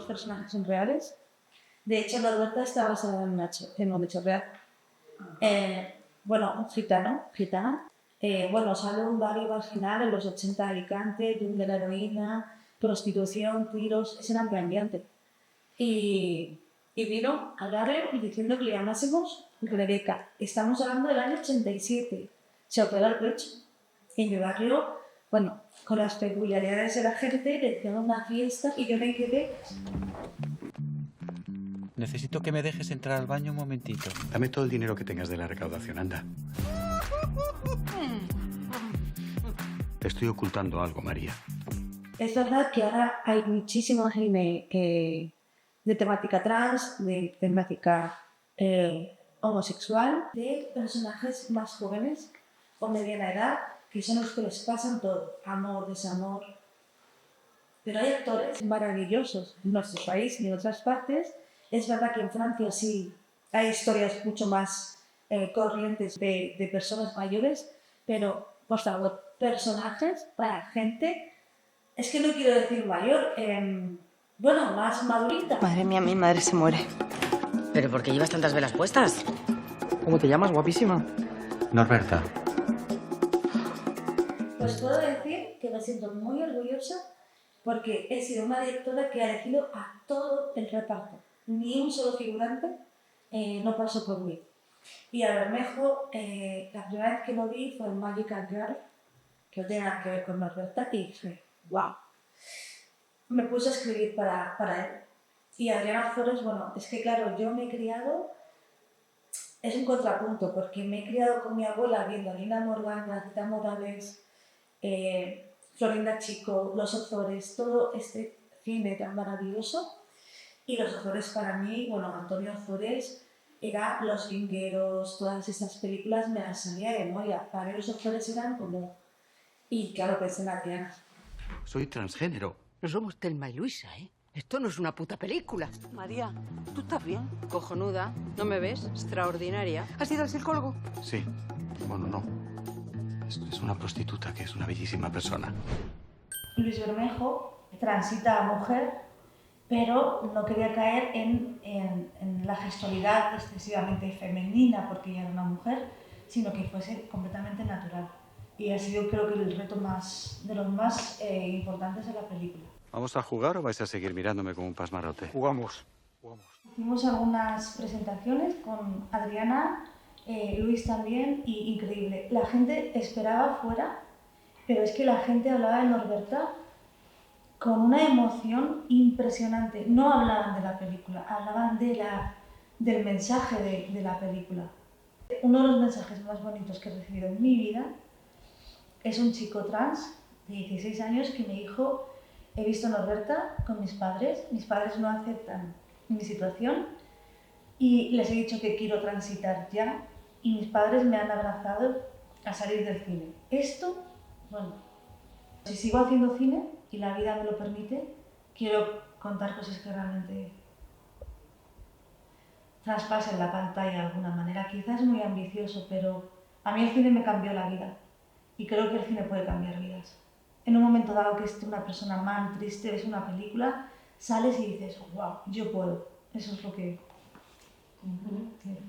los personajes son reales. De hecho, Norberta está basada en un hecho real. Bueno, un gitana. Bueno, sale un barrio al final en los 80 de Alicante, de la heroína, prostitución, tiros, ese era mi ambiente. Y vino a hablarle diciendo que le llamásemos Rebeca. Estamos hablando del año 87. Se opera el pecho. En mi barrio, bueno, con las peculiaridades de la gente, le hicieron una fiesta y yo me quedé. Necesito que me dejes entrar al baño un momentito. Dame todo el dinero que tengas de la recaudación, anda. Te estoy ocultando algo, María. Es verdad que ahora hay muchísimo anime de temática trans, de temática homosexual, de personajes más jóvenes o mediana edad, que son los que les pasan todo, amor, desamor. Pero hay actores maravillosos en nuestro país y en otras partes. Es verdad que en Francia sí hay historias mucho más corrientes de personas mayores, pero, por favor, personajes para gente, es que no quiero decir mayor, bueno, más madurita. Madre mía, mi madre se muere. ¿Pero por qué llevas tantas velas puestas? ¿Cómo te llamas, guapísima? Norberta. Pues puedo decir que me siento muy orgullosa porque he sido una directora que ha elegido a todo el reparto. Ni un solo figurante no pasó por mí. Y a Bermejo, la primera vez que lo vi fue en Magical Girl, que no tiene nada que ver con Norberta, y dije, wow. Me puse a escribir para él. Y Adriana Ozores, bueno, es que claro, yo me he criado, es un contrapunto, porque me he criado con mi abuela viendo a Lina Morgan, Gracita Morales, Florinda Chico, Los Ozores, todo este cine tan maravilloso. Y Los Ozores para mí, bueno, Antonio Ozores era Los Vingueros, todas estas películas me las sabía de memoria. Para mí Los Ozores eran como... Y claro, pensé en Adriana. Soy transgénero. No somos Thelma y Luisa, ¿eh? Esto no es una puta película. María, ¿tú estás bien? Cojonuda, ¿no me ves? Extraordinaria. ¿Has ido al psicólogo? Sí. Bueno, no. Es una prostituta que es una bellísima persona. Luis Bermejo transita a mujer, pero no quería caer en la gestualidad excesivamente femenina porque ella era una mujer, sino que fuese completamente natural. Y ha sido, creo que, el reto de los más importantes de la película. ¿Vamos a jugar o vais a seguir mirándome como un pasmarote? Jugamos. Hicimos algunas presentaciones con Adriana, Luis también, y increíble. La gente esperaba fuera, pero es que la gente hablaba de Norberta con una emoción impresionante. No hablaban de la película, hablaban del mensaje de la película. Uno de los mensajes más bonitos que he recibido en mi vida es un chico trans de 16 años que me dijo: he visto Norberta con mis padres no aceptan mi situación y les he dicho que quiero transitar ya y mis padres me han abrazado a salir del cine. Esto, bueno, si sigo haciendo cine y la vida me lo permite, quiero contar cosas que realmente traspasen la pantalla de alguna manera. Quizás es muy ambicioso, pero a mí el cine me cambió la vida y creo que el cine puede cambiar vidas. En un momento dado que esté una persona mal, triste, ves una película, sales y dices, wow, yo puedo. Eso es lo que quiero.